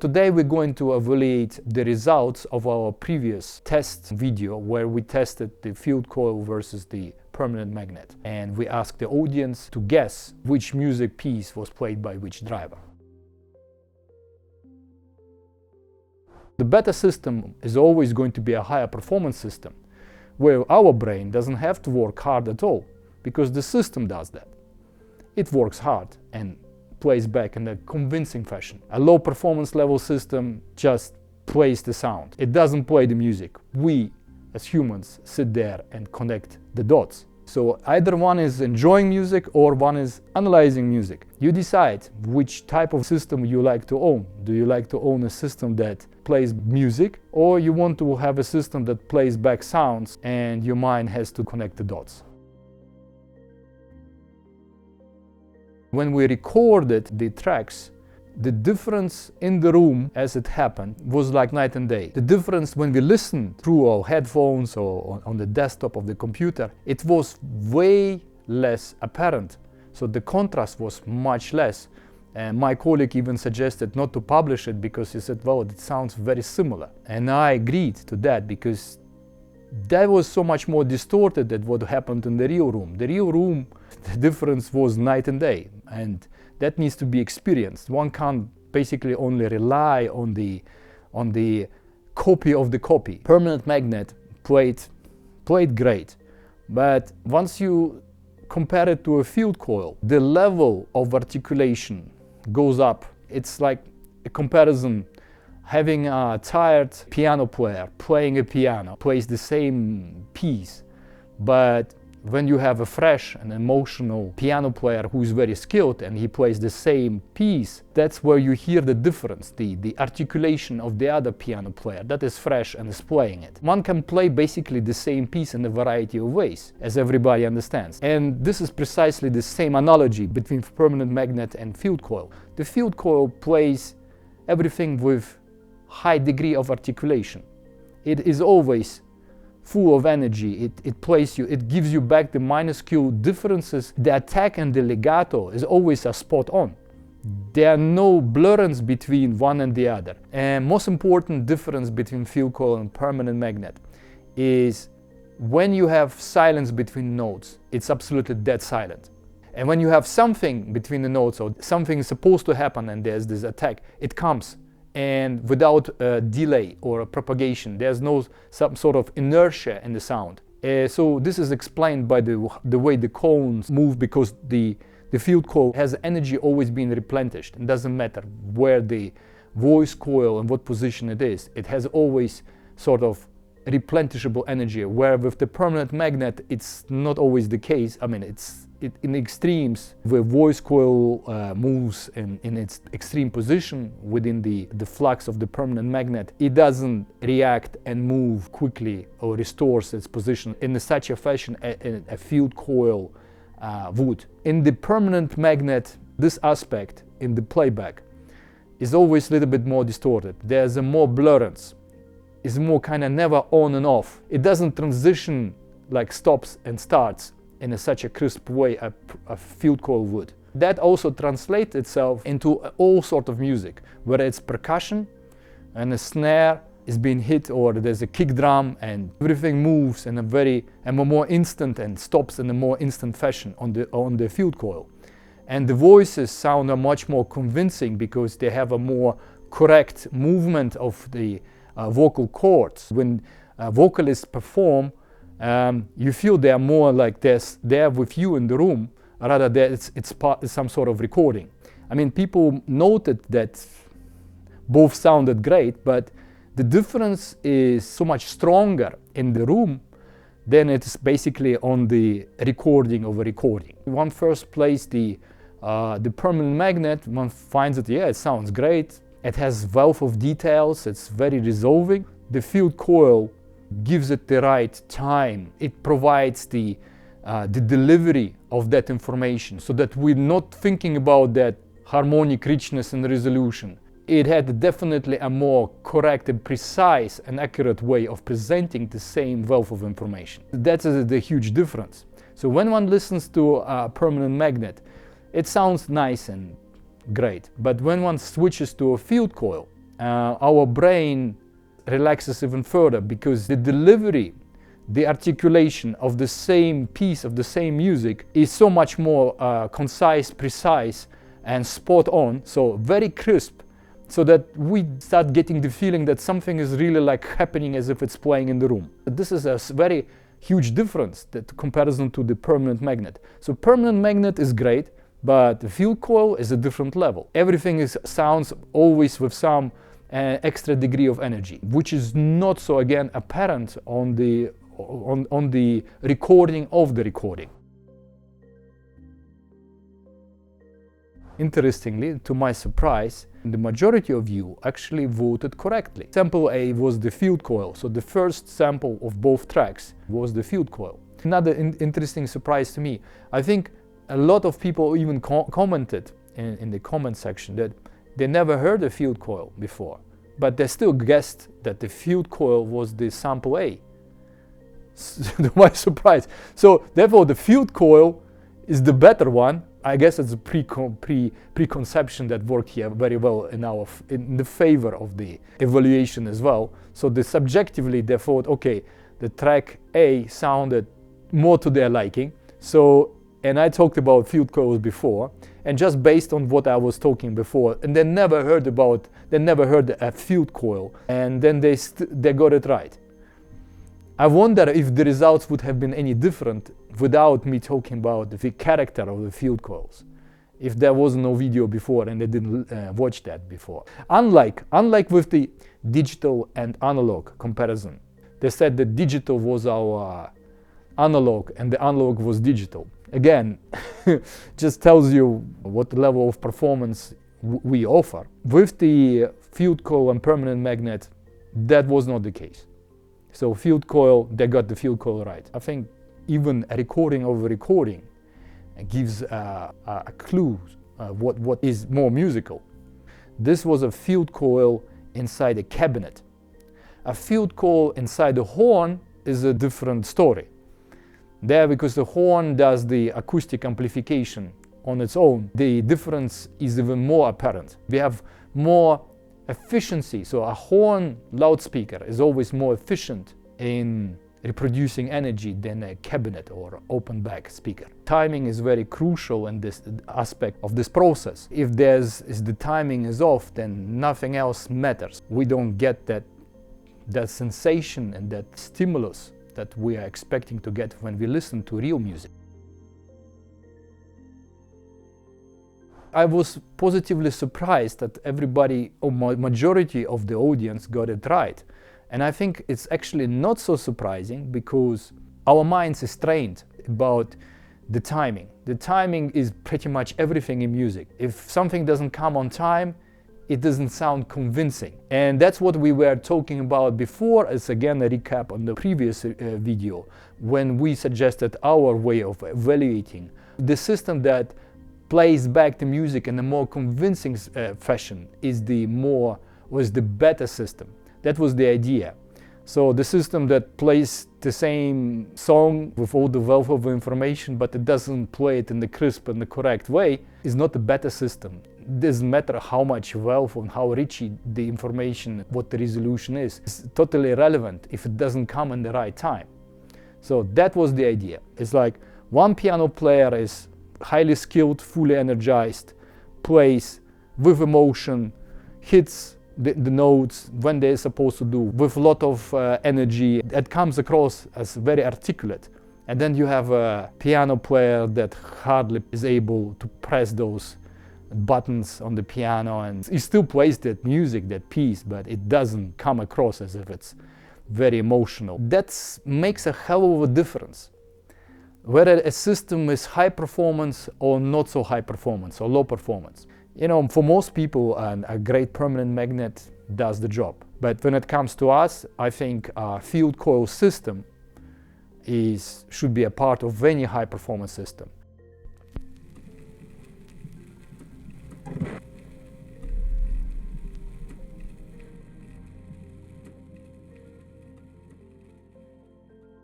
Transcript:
Today we're going to evaluate the results of our previous test video where we tested the field coil versus the permanent magnet, and we asked the audience to guess which music piece was played by which driver. The better system is always going to be a higher performance system, where our brain doesn't have to work hard at all, because the system does that. It works hard and plays back in a convincing fashion. A low performance level system just plays the sound. It doesn't play the music. We, as humans, sit there and connect the dots. So either one is enjoying music or one is analyzing music. You decide which type of system you like to own. Do you like to own a system that plays music, or you want to have a system that plays back sounds and your mind has to connect the dots? When we recorded the tracks, the difference in the room as it happened was like night and day. The difference when we listened through our headphones or on the desktop of the computer, it was way less apparent. So the contrast was much less. And my colleague even suggested not to publish it because he said, well, it sounds very similar. And I agreed to that because that was so much more distorted than what happened in the real room. The real room, the difference was night and day, and that needs to be experienced. One can't basically only rely on the copy of the copy. Permanent magnet played great, but once you compare it to a field coil, the level of articulation goes up. It's like a comparison. Having a tired piano player playing a piano plays the same piece, but when you have a fresh and emotional piano player who is very skilled and he plays the same piece, that's where you hear the difference, the articulation of the other piano player that is fresh and is playing it. One can play basically the same piece in a variety of ways, as everybody understands. And this is precisely the same analogy between permanent magnet and field coil. The field coil plays everything with high degree of articulation. It is always full of energy. It plays you, it gives you back the minuscule differences. The attack and the legato is always a spot on. There are no blurrings between one and the other. And most important difference between field coil and permanent magnet is when you have silence between notes, it's absolutely dead silent. And when you have something between the notes or something is supposed to happen and there's this attack, it comes. And without a delay or a propagation, there's no some sort of inertia in the sound. So this is explained by the way the cones move, because the field coil has energy always being replenished. It doesn't matter where the voice coil and what position it is. It has always sort of replenishable energy, where with the permanent magnet it's not always the case. I mean, in extremes, where voice coil moves in its extreme position within the flux of the permanent magnet, it doesn't react and move quickly or restores its position in such a fashion a field coil would. In the permanent magnet, this aspect in the playback is always a little bit more distorted. There's a more blurrance. It's more kind of never on and off. It doesn't transition like stops and starts in such a crisp way a field coil would. That also translates itself into all sorts of music, whether it's percussion and a snare is being hit, or there's a kick drum and everything moves in a more instant and stops in a more instant fashion on the field coil. And the voices sound much more convincing because they have a more correct movement of the vocal cords. When vocalists perform, you feel they are more like this, they're with you in the room, rather than it's some sort of recording. I mean, people noted that both sounded great, but the difference is so much stronger in the room than it's basically on the recording of a recording. One first plays the permanent magnet, one finds that, yeah, it sounds great. It has wealth of details, it's very resolving. The field coil gives it the right time. It provides the delivery of that information so that we're not thinking about that harmonic richness and resolution. It had definitely a more correct and precise and accurate way of presenting the same wealth of information. That's the huge difference. So when one listens to a permanent magnet, it sounds nice and great. But when one switches to a field coil, our brain relaxes even further, because the delivery, the articulation of the same piece, of the same music, is so much more concise, precise, and spot on, so very crisp, so that we start getting the feeling that something is really like happening as if it's playing in the room. This is a very huge difference, that comparison to the permanent magnet. So permanent magnet is great, but the field coil is a different level. Everything sounds always with some extra degree of energy, which is not so, again, apparent on the recording of the recording. Interestingly, to my surprise, the majority of you actually voted correctly. Sample A was the field coil, so the first sample of both tracks was the field coil. Another interesting surprise to me, I think a lot of people even commented in the comment section that they never heard a field coil before, but they still guessed that the field coil was the sample A. To my surprise. So therefore the field coil is the better one. I guess it's a preconception that worked here very well in the favor of the evaluation as well. So subjectively they thought, okay, the track A sounded more to their liking. So, and I talked about field coils before, and just based on what I was talking before, and they never heard a field coil, and then they got it right. I wonder if the results would have been any different without me talking about the character of the field coils, if there was no video before and they didn't watch that before. Unlike with the digital and analog comparison, they said that digital was our analog and the analog was digital. Again, just tells you what level of performance we offer. With the field coil and permanent magnet, that was not the case. So field coil, they got the field coil right. I think even a recording of a recording gives a clue what is more musical. This was a field coil inside a cabinet. A field coil inside a horn is a different story. There, because the horn does the acoustic amplification on its own, the difference is even more apparent. We have more efficiency, so a horn loudspeaker is always more efficient in reproducing energy than a cabinet or open back speaker. Timing is very crucial in this aspect of this process. If the timing is off, then nothing else matters. We don't get that sensation and that stimulus that we are expecting to get when we listen to real music. I was positively surprised that everybody, or majority of the audience, got it right. And I think it's actually not so surprising, because our minds is trained about the timing. The timing is pretty much everything in music. If something doesn't come on time, it doesn't sound convincing. And that's what we were talking about before, as again a recap on the previous video, when we suggested our way of evaluating the system that plays back the music in a more convincing fashion was the better system. That was the idea. So the system that plays the same song with all the wealth of information, but it doesn't play it in the crisp and the correct way, is not a better system. It doesn't matter how much wealth and how rich the information, what the resolution is. It's totally irrelevant if it doesn't come in the right time. So that was the idea. It's like one piano player is highly skilled, fully energized, plays with emotion, hits the notes when they're supposed to do, with a lot of energy. That comes across as very articulate. And then you have a piano player that hardly is able to press those buttons on the piano, and he still plays that music, that piece, but it doesn't come across as if it's very emotional. That makes a hell of a difference. Whether a system is high performance or not so high performance or low performance. You know, for most people, a great permanent magnet does the job. But when it comes to us, I think a field coil system should be a part of any high performance system.